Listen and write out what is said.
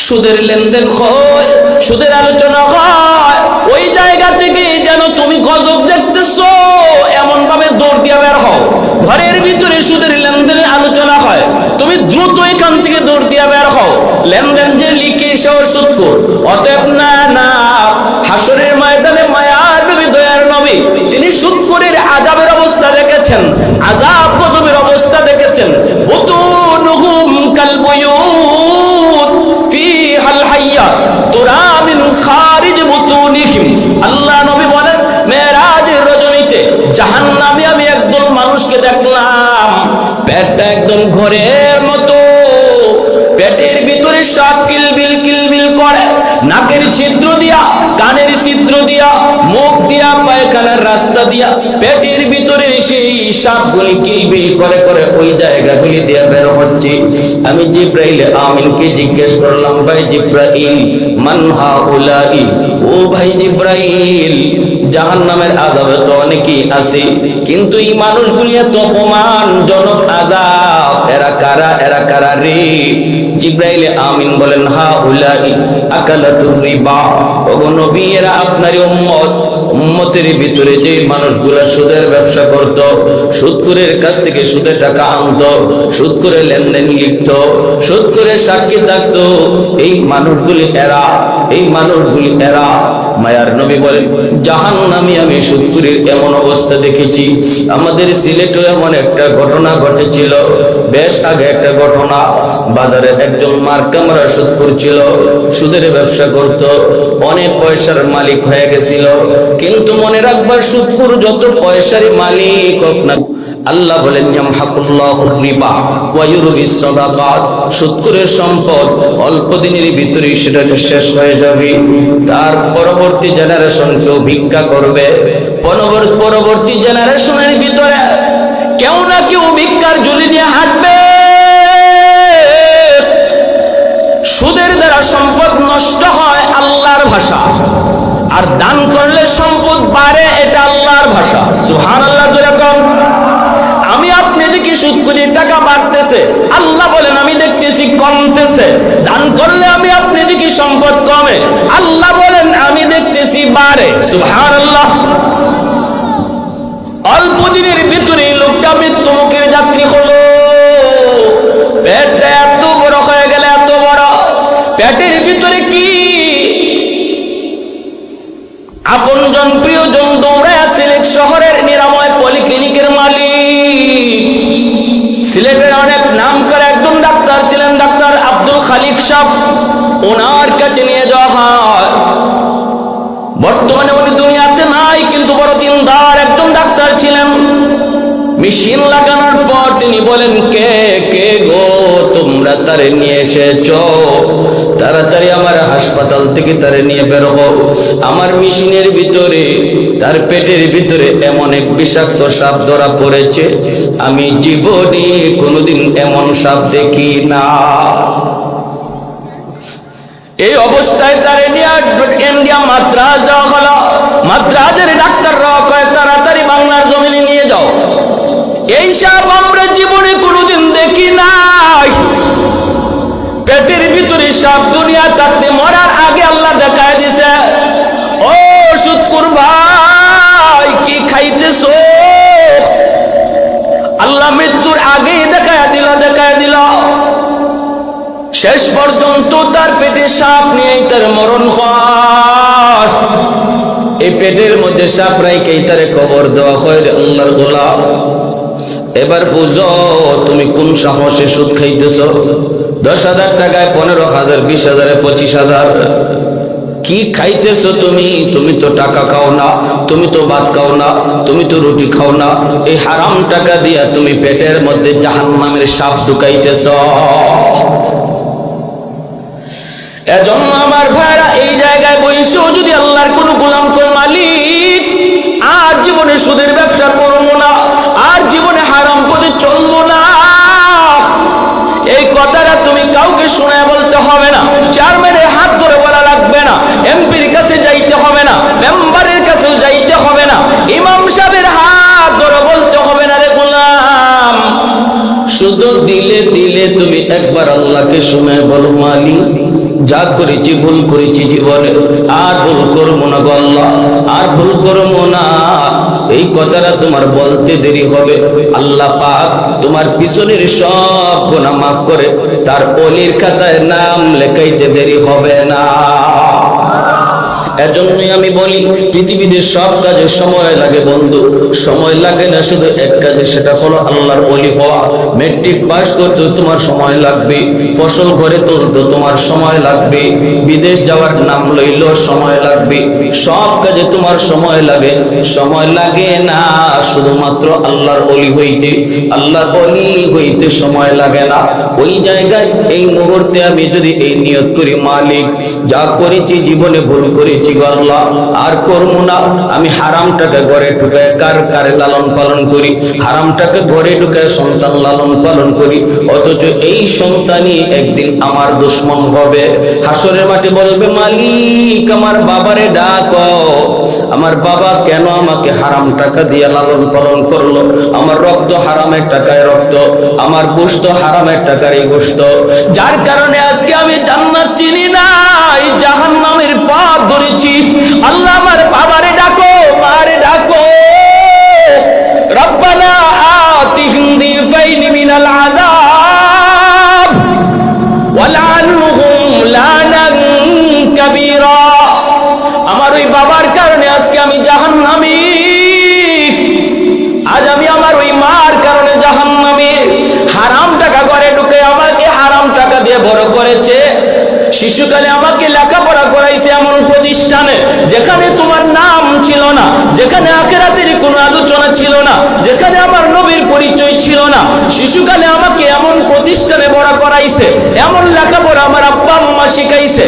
সুদের লেনদেন হয়, সুদের আলোচনা হয়, ওই জায়গা থেকে যেন তুমি গজব দেখতেছো এমন ভাবে দৌড় দিয়ে বের হও। ঘরের ভিতরে সুদের লেনদেনের আলোচনা হয়, তুমি দ্রুত এখান থেকে দৌড় দিয়ে বের হও। লেনদেন যে লিখে সেও সুদখোর। অতএব না না, হাসরের ময়দানে মায়ার নবী, দয়ার নবী, তিনি সুদখোরের আযাবের অবস্থা দেখেছেন, আযাব গজবের অবস্থা দেখেছেন। বুতুনুহুম কালবুয়ুত ফিহাল হাইয়াত তুরা মিন খারিজ বুতুনিহিম। আল্লাহ নবী বলেন, মেরাজের রজনীতে জাহান্নামে আমি একদল মানুষকে দেখলাম, পেটটা একদম ঘরের মতো, পেটের ভিতরে সাপ কিলবিল কিলবিল করে, নাকের ছিদ্র দিয়া, কানের ছিদ্র দিয়া, মুখ দিয়া, পায়খানার রাস্তা দিয়া, পেটের ভিতরে সেই সাপগুলি কিলবিল করে করে ওই জায়গাগুলি দিয়ে বের হচ্ছে। আমি জিব্রাইল আমিনকে জিজ্ঞেস করলাম, ভাই জিব্রাইল, মান হাউলাই? ও ভাই জিব্রাইল, জাহান্নামের আযাবে তো অনেকেই আছে, কিন্তু এই মানুষগুলি এত অপমানজনক আযাব, এরা কারা, এরা কারা রে? জিব্রাইল আমিন বলেন, হাউলাই আকালাতুর রিবা। ওগো নবী, এরা আপনারই উম্মত। উম্মতের ভিতরে যে মানুষগুলা সুদের ব্যবসা করত, সুদখোরের কাছ থেকে সুদের টাকা আনত, সুদ করে লেনদেন লিখত, সুদ করে সাক্ষী থাকতো, এই মানুষগুলি এরা, এই মানুষগুলি এরা। মায়ার নবী বলেন, জাহান্নামে আমি সুদখোরের এমন অবস্থা দেখেছি। আমাদের সিলেটে এমন একটা ঘটনা ঘটেছিল, বেশ আগে একটা ঘটনা। বাজারে একজন মার্কামরা সুদখোর ছিল, সুদের ব্যবসা করত, অনেক পয়সার মালিক হয়ে গেছিল। কিন্তু মনে রাখবার, সুদখোর যত পয়সারই মালিক হোক না, আল্লাহ বলেন ইয়ামহাকুল্লাহুর রিবা ওয়া ইউরবিস সাদাকাত। সুদখোরের সম্পদ অল্প দিনের ভিতরেই সেটা শেষ হয়ে যাবে। তার পরবর্তী জেনারেশন কেউ ভিক্ষা করবে, পরবর্তী জেনারেশনের ভিতরে কেউ না কেউ ভিক্ষার ঝুলি নিয়ে হাঁটবে। সুদের দ্বারা সম্পদ নষ্ট হয়, আল্লাহর ভাষা। আর দান করলে সম্পদ বাড়ে, এটা আল্লাহর ভাষা। সুবহানাল্লাহ জোরে কোন। আমি আপনি দেখি সুদ করে টাকা বাড়তেছে, আল্লাহ বলেন আমি দেখতেছি কমতেছে। দান করলে আমি আপনি দেখি সম্পদ কমে, আল্লাহ বলেন আমি দেখতেছি বাড়ে। সুবহানাল্লাহ। অল্প দিনের ভিতরে লোকটা মৃত্যু মুখের যাত্রী হলো। পেটটা এত বড় হয়ে গেল, এত বড়, পেটের ভিতরে কি আপনজন প্রিয়জন দৌড়ায় সিলেট শহরের নিরাময় পলিক্লিনিকের মালিক। সিলেটের অনেক নাম করে একজন ডাক্তার ছিলেন, ডাক্তার আব্দুল খালিক সাহেব। ওনার কাছে নিয়ে যাওয়া হয়। বর্তমানে উনি দুনিয়াতে নাই, কিন্তু বড় দিনদার একজন ডাক্তার ছিলেন। মেশিন লাগানোর পর তিনি বলেন, কে কে গো, তোমরা তারে নিয়ে এসেছো, তাড়াতাড়ি আমার হাসপাতাল থেকে তারে নিয়ে বের হও। আমার মেশিনের ভিতরে, তার পেটের ভিতরে এমন এক বিষাক্ত সাপ ধরা পড়েছে, আমি জীবনে কোনোদিন এমন সাপ দেখি না। এই অবস্থায় তারে নিয়ে ইন্ডিয়া মাদ্রাজ যাওয়া হলো। মাদ্রাজের ডাক্তাররা কয়, তাড়াতাড়ি বাংলার জমিনে নিয়ে যাও, এই সাপ আমরা জীবনে কোনোদিন দেখি নাই। পেটের ভিতরে সাপ দুনিয়া থাকতে মরার আগে আল্লাহ দেখায় দিছে। ও সুদখোর ভাই, কি খাইতেছো? আল্লাহ মৃত্যুর আগেই দেখায় দিল। শেষ পর্যন্ত তার পেটে সাপ নিয়ে তার মরণ হয়। এই পেটের মধ্যে সাপ রাইকেই তারে কবর দেওয়া হয়। আল্লাহর গোলাম, এবার বুঝো তুমি কোন সাহসে সুদ খাইতেছো। 10,000 টাকায় 15,000, 20,000, 25,000 কি খাইতেছো তুমি? তুমি তো টাকা খাও না, তুমি তো ভাত খাও না, তুমি তো রুটি খাও না। এই হারাম টাকা দিয়া তুমি পেটের মধ্যে জাহান্নামের সাপ ঢুকাইতেছো। এজন্য আমার ভাইরা, এই জায়গায় বসেও যদি আল্লাহর কোন গোলাম কই, মালিক আর জীবনে সুদের ব্যবসা করবো না, আর জীবনে হারাম পথে চলবো না, এই কথাটা তুমি কাউকে শোনায় বলতে হবে না, চেয়ারম্যানের হাত ধরে বলা লাগবে না, এমপির কাছে যাইতে হবে না, মেম্বারের কাছেও যাইতে হবে না, ইমাম সাহেবের হাত ধরে বলতে হবে না। রে গোলাম, শুধু দিলে তুমি একবার আল্লাহকে শোনায় বলো, মালিক যা করেছি ভুল করেছি জীবনে, আর ভুল করবো না গো আল্লাহ, আর ভুল করবো না। এই কথাটা তোমার বলতে দেরি হবে, আল্লাহ পাক তোমার পিছনের সব গুনাহ মাফ করে তার ওলির খাতায় নাম লেখাইতে দেরি হবে না। এজন্যই আমি বলি, পৃথিবীতে সব কাজে সময় লাগে বন্ধু, সময় লাগে না শুধু এক কাজে, সেটা হলো আল্লাহর ওলি হওয়া। মেট্রিক পাস করতে তোমার সময় লাগবে, ফসল ঘরে তুলতে তোমার সময় লাগবে, বিদেশ যাওয়ার নাম লইল সময় লাগবে, সব কাজে তোমার সময় লাগে। সময় লাগে না শুধুমাত্র আল্লাহর ওলি হইতে, আল্লাহর ওলি হইতে সময় লাগে না। ওই জায়গায় এই মুহূর্তে আমি যদি এই নিয়ত করি, মালিক যা করেছি জীবনে ভুল করেছি গো আল্লাহ, আর করবো না। আমি হারামটাকে ঘরে ঢুকায় কারে লালন পালন করি, হারামটাকে ঘরে ঢুকায় সন্তান লালন পালন করি, অথচ এই সন্তানই একদিন আমার দুশ্মন হবে। হাসরের মাঠে বলবে, মালিক আমার বাবারে ডাকো, আমার বাবা কেন আমাকে হারাম টাকা দিয়ে লালন পালন করলো, আমার রক্ত হারামের টাকায় রক্ত, আমার গোশত হারামের টাকারই গোশত, যার কারণে আজকে আমি জান্নাত চিনি না, জাহান্নামের পথ ধরেছি। আল্লাহ আমার বাবারে ডাকো, মারে ডাকো, রব্বানা আতিহিম দিফাইনি মিনাল আযাব ওয়ালআনহুম লানান কাবীরা। আমার ওই বাবার কারণে আজকে আমি জাহান্নামী, আজ আমি আমার ওই মার কারণে জাহান্নামী। হারাম টাকা ঘরে ঢুকে আমাকে হারাম টাকা দিয়ে বড় করেছে, শিশুকালে আমাকে লেখাপড়া করাইছে এমন প্রতিষ্ঠানে যেখানে তোমার নাম ছিল না, যেখানে আখিরাতের কোনো আলোচনা ছিল না, যেখানে আমার নবীর পরিচয় ছিল না। শিশুকালে আমাকে এমন প্রতিষ্ঠানে বড় করাইছে, এমন লেখাপড়া আমার আব্বা আম্মা শিখাইছে।